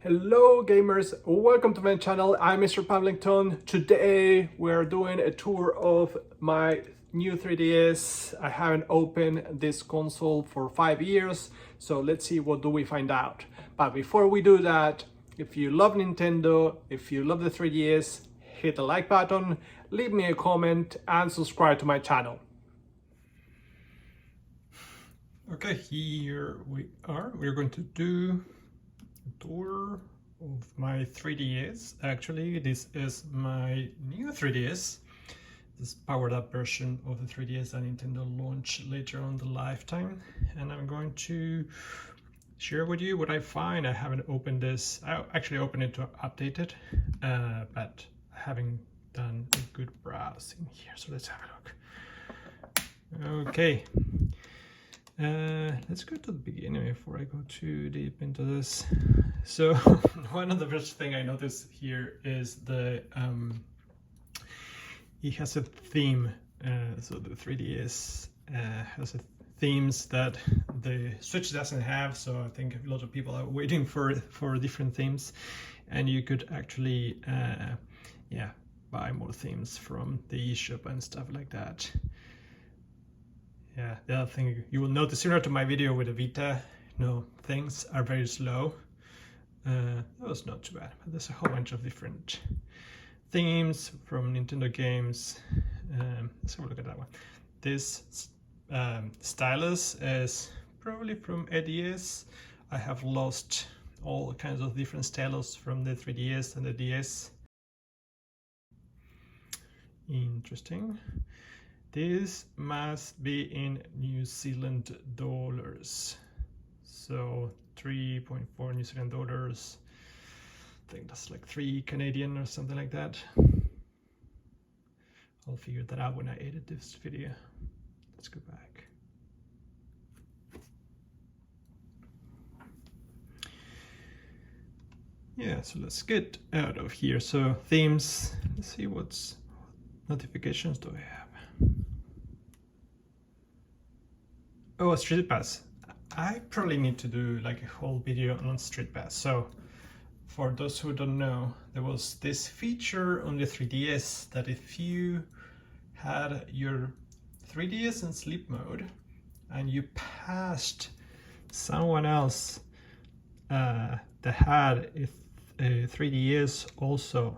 Hello gamers, welcome to my channel. I'm Mr. Pavlington. Today we're doing a tour of my new 3DS. I haven't opened this console for 5 years, so let's see what do we find out. But before we do that, if you love Nintendo, if you love the 3DS, hit the like button, leave me a comment and subscribe to my channel. Okay, here we are. We're going to do tour of my 3DS. Actually, this is my new 3DS. This powered up version of the 3DS that Nintendo launched later on the lifetime, and I'm going to share with you what I find. I haven't opened this. I actually opened it to update it, but I haven't done a good browsing here, so let's have a look. Okay. Let's go to the beginning before I go too deep into this. So one of the first thing I noticed here is the it has a theme. So the 3DS has themes that the Switch doesn't have. So I think a lot of people are waiting for different themes, and you could actually buy more themes from the Eshop and stuff like that. Yeah, the other thing you will notice, similar to my video with the Vita, things are very slow. That was not too bad, but there's a whole bunch of different themes from Nintendo games. Let's have a look at that one. This stylus is probably from NES. I have lost all kinds of different stylus from the 3DS and the DS. Interesting. This must be in New Zealand dollars. So 3.4 New Zealand dollars. I think that's like 3 Canadian or something like that. I'll figure that out when I edit this video. Let's go back. Yeah, so let's get out of here. So themes, let's see what notifications do I have. Oh, Street Pass. I probably need to do like a whole video on Street Pass. So for those who don't know, there was this feature on the 3DS that if you had your 3DS in sleep mode and you passed someone else that had a 3DS also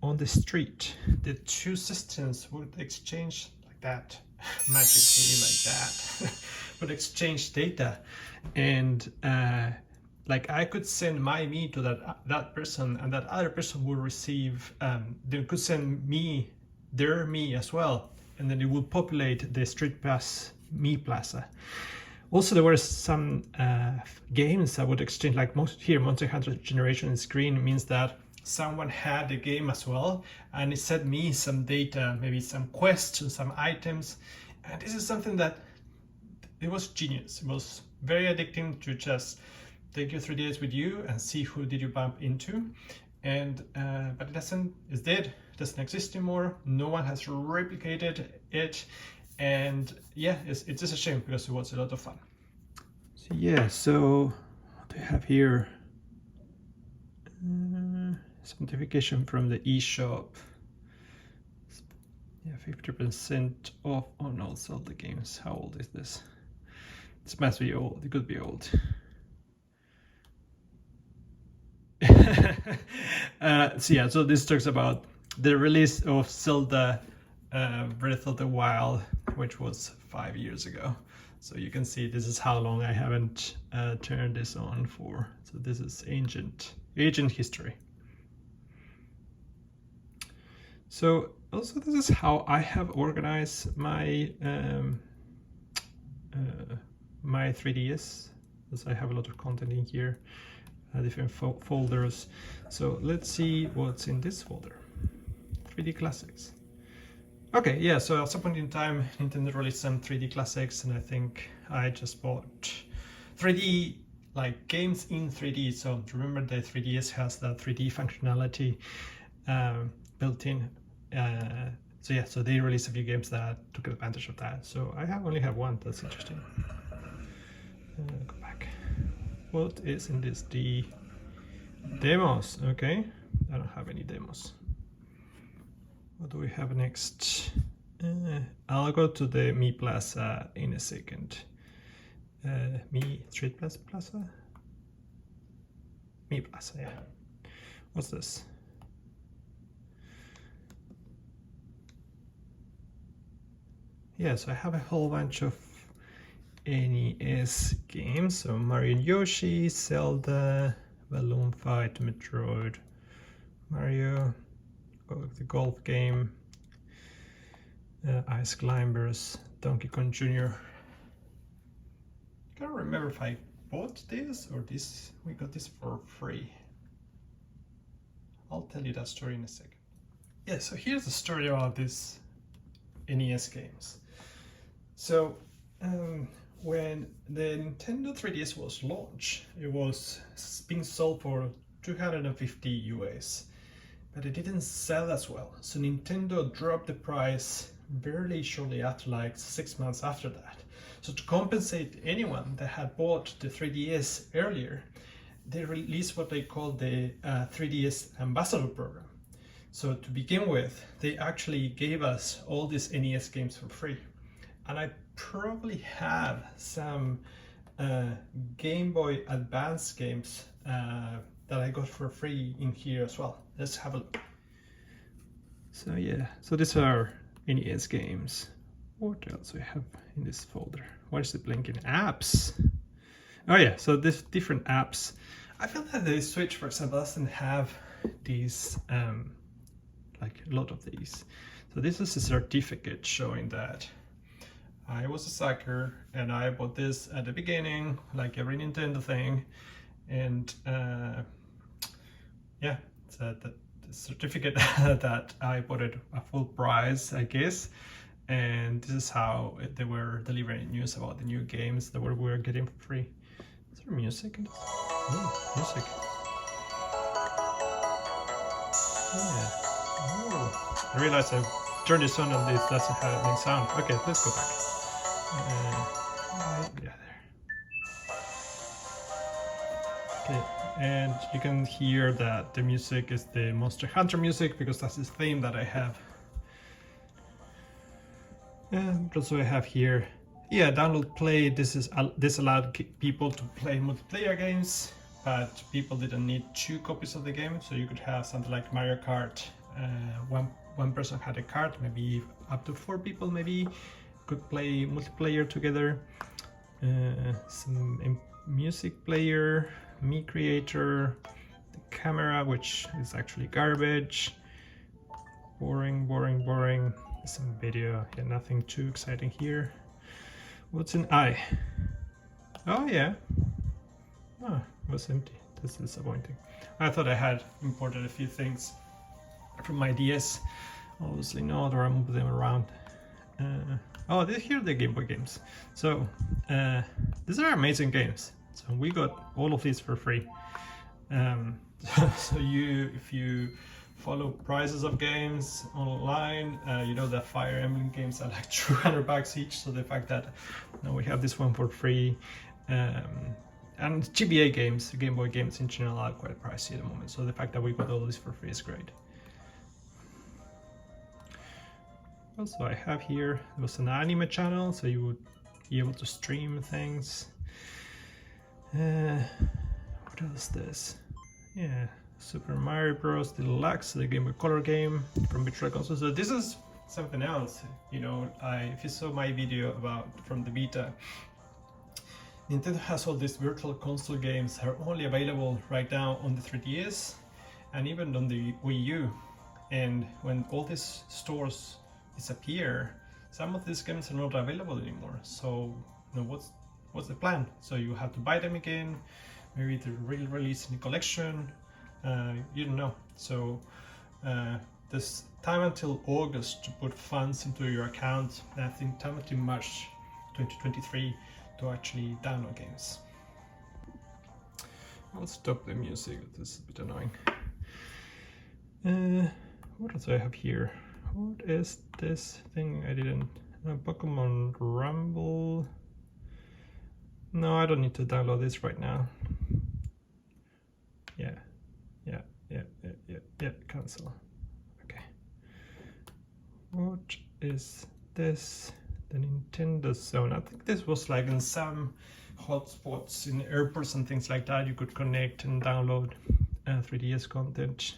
on the street, the two systems would exchange like that, magically like that, would exchange data, and like I could send my me to that person, and that other person would receive, they could send me their me as well, and then it would populate the Street Pass Me Plaza. Also, there were some games that would exchange, like Monster Hunter Generation Screen means that someone had the game as well, and it sent me some data, maybe some quests and some items. And this is something that it was genius. It was very addicting to just take your 3DS with you and see who did you bump into. And but it's dead. It doesn't exist anymore. No one has replicated it. And yeah, it's just a shame because it was a lot of fun. So yeah, so what do I have here? Some notification from the eShop. Yeah, 50% off on all Zelda games. How old is this? This must be old. It could be old. So this talks about the release of Zelda Breath of the Wild, which was 5 years ago. So you can see this is how long I haven't turned this on for. So this is ancient history. So also this is how I have organized my my 3DS, because I have a lot of content in here, different folders. So let's see what's in this folder. 3D Classics. Okay, yeah, so at some point in time, Nintendo released some 3D Classics, and I think I just bought 3D, like games in 3D. So remember the 3DS has that 3D functionality built in. So they released a few games that took advantage of that. So I only have one. That's interesting. Go back. What is in this? The Demos, okay. I don't have any demos. What do we have next? I'll go to the Mi Plaza in a second. Mi Street Plaza? Mi Plaza, yeah. What's this? Yeah, so I have a whole bunch of NES games. So Mario and Yoshi, Zelda, Balloon Fight, Metroid, Mario, the golf game, Ice Climbers, Donkey Kong Jr. I can't remember if I bought this or this. We got this for free. I'll tell you that story in a second. Yeah, so here's the story about this NES games. So when the Nintendo 3DS was launched, it was being sold for 250 US, but it didn't sell as well. So Nintendo dropped the price very shortly after, like 6 months after that. So to compensate anyone that had bought the 3DS earlier, they released what they call the 3DS Ambassador Program. So to begin with, they actually gave us all these NES games for free. And I probably have some Game Boy Advance games that I got for free in here as well. Let's have a look. So yeah, so these are NES games. What else we have in this folder? What is it blinking? Apps. Oh yeah, so there's different apps. I feel that the Switch, for example, doesn't have these, like a lot of these. So this is a certificate showing that I was a sucker and I bought this at the beginning, like every Nintendo thing. And yeah, it's the certificate that I bought it a full price, I guess. And this is how they were delivering news about the new games that we were getting for free. Is there music in this? Oh, music. Yeah. Oh. I realized I turned this on and this doesn't have any sound. Okay, let's go back. Yeah, there. Okay, and you can hear that the music is the Monster Hunter music because that's the theme that I have. And also I have here, yeah, download play. This allowed people to play multiplayer games, but people didn't need 2 copies of the game, so you could have something like Mario Kart. One person had a cart, maybe up to 4 people maybe could play multiplayer together. Some music player, Mi Creator, the camera, which is actually garbage. Boring. Some video, yeah, nothing too exciting here. What's an eye? Oh yeah. Oh, it was empty. That's disappointing. I thought I had imported a few things from my DS. Obviously not, or I moved them around. Oh, here are the Game Boy games. So these are amazing games. So we got all of these for free. So if you follow prices of games online, you know that Fire Emblem games are like $200 each. So the fact that we have this one for free, and GBA games, Game Boy games in general, are quite pricey at the moment. So the fact that we got all this for free is great. Also, I have here, there was an anime channel, so you would be able to stream things. What else is this? Yeah, Super Mario Bros. Deluxe, the Game Boy Color game from Virtual Console. So this is something else. You know, if you saw my video from the beta, Nintendo has all these Virtual Console games that are only available right now on the 3DS and even on the Wii U. And when all these stores disappear, some of these games are not available anymore. So, you know, what's the plan? So you have to buy them again, maybe to re-release in the collection. You don't know. So there's time until August to put funds into your account, and I think time until March 2023 to actually download games. I'll stop the music. This is a bit annoying. What else do I have here? What is this thing I didn't... Pokemon Rumble... No, I don't need to download this right now. Yeah, Yeah, cancel. Okay. What is this? The Nintendo Zone. I think this was like in some hotspots in airports and things like that. You could connect and download 3DS content.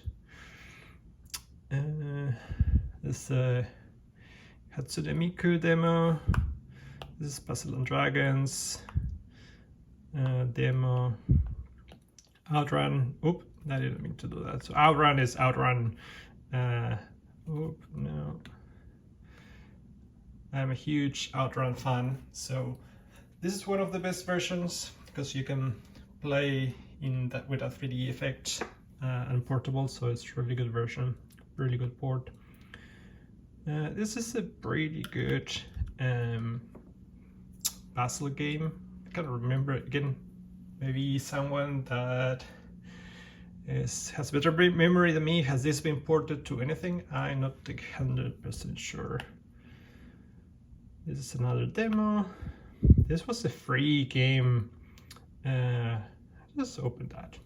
This Hatsune Miku demo. This is Puzzle and Dragons demo. Outrun. Oop, I didn't mean to do that. So Outrun is Outrun. Oop, no. I'm a huge Outrun fan, so this is one of the best versions because you can play in that with a 3D effect and portable, so it's a really good version, really good port. This is a pretty good puzzle game. I can't remember again. Maybe someone that has better memory than me. Has this been ported to anything? I'm not 100% sure. This is another demo. This was a free game. Just open that.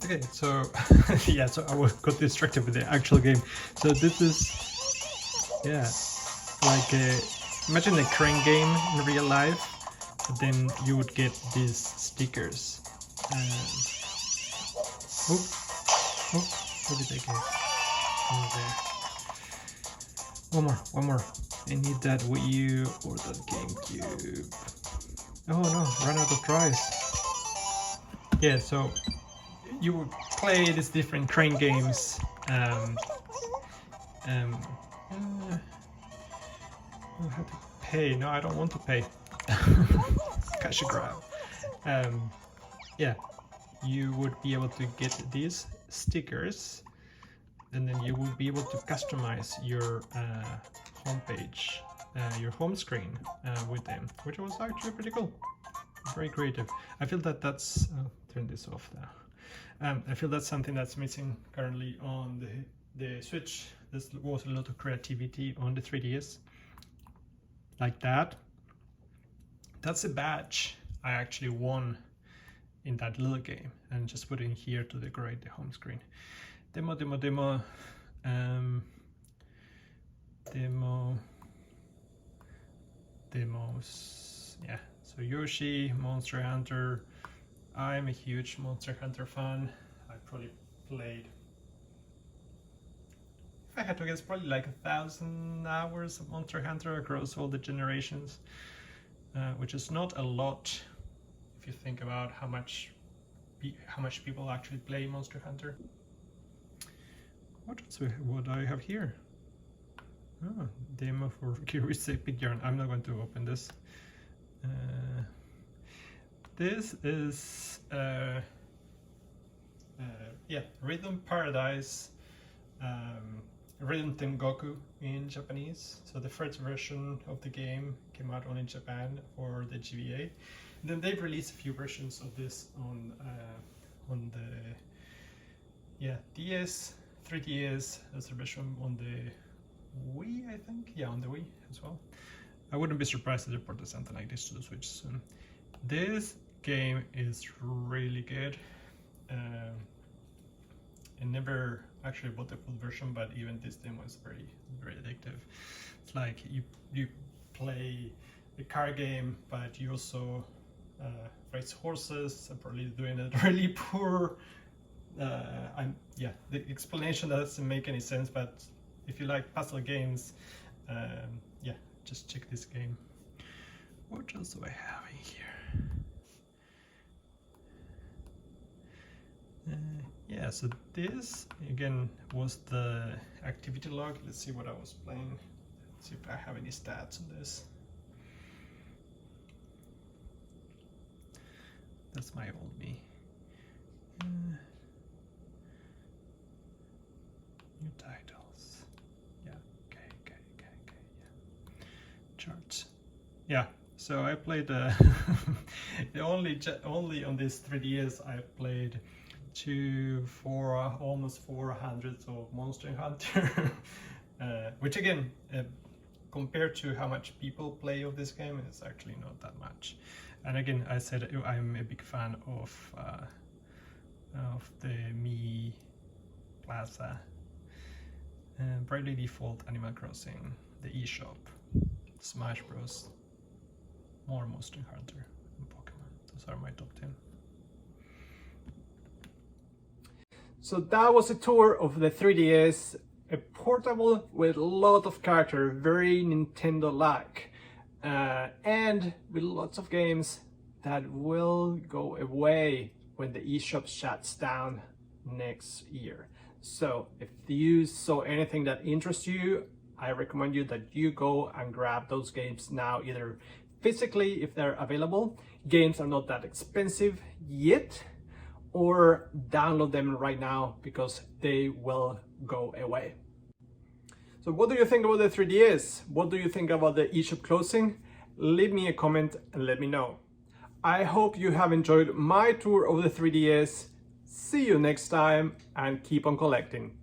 Okay, so yeah, so I got distracted with the actual game. So this is, yeah, like imagine a crane game in real life, but then you would get these stickers. Where did I get? Oh, there. One more. I need that Wii U or that GameCube. Oh no, run out of tries. Yeah, so you would play these different crane games. I have to pay. No, I don't want to pay. Cash grab. Yeah, you would be able to get these stickers, and then you would be able to customize your homepage, your home screen with them, which was actually pretty cool. Very creative. I feel that that's. Turn this off now. I feel that's something that's missing currently on the Switch. There was a lot of creativity on the 3DS. Like that. That's a badge I actually won in that little game, and just put in here to decorate the home screen. Demos. Yeah, so Yoshi, Monster Hunter. I'm a huge Monster Hunter fan. I probably played, if I had to guess, probably like 1,000 hours of Monster Hunter across all the generations, which is not a lot if you think about how much people actually play Monster Hunter. What else would I have here? Oh, demo for Curious Epic Yarn. I'm not going to open this. This is yeah, Rhythm Paradise, Rhythm Tengoku in Japanese. So the first version of the game came out only in Japan for the GBA. And then they've released a few versions of this on the DS, 3DS. There's a version on the Wii, I think. Yeah, on the Wii as well. I wouldn't be surprised if they ported something like this to the Switch soon. This game is really good. I never actually bought the full version, but even this demo is very, very addictive. It's like you play a car game, but you also race horses. I'm probably doing it really poor. Yeah, the explanation doesn't make any sense, but if you like puzzle games, yeah, just check this game. What else do I have in here? Yeah, so this again was the activity log. Let's see what I was playing. Let's see if I have any stats on this. That's my old me. New titles. Yeah. Okay. Yeah. Charts. Yeah. So I played the only on this 3DS I played almost 400 of Monster Hunter, which again, compared to how much people play of this game, it's actually not that much. And again, I said I'm a big fan of the Mi Plaza, Bravely Default, Animal Crossing, the Eshop, Smash Bros, more Monster Hunter, and Pokemon. Those are my top 10. So that was a tour of the 3DS, a portable with a lot of character, very Nintendo-like, and with lots of games that will go away when the eShop shuts down next year. So if you saw anything that interests you, I recommend you that you go and grab those games now, either physically if they're available. Games are not that expensive yet, or download them right now because they will go away. So what do you think about the 3DS? What do you think about the eShop closing? Leave me a comment and let me know. I hope you have enjoyed my tour of the 3DS. See you next time and keep on collecting.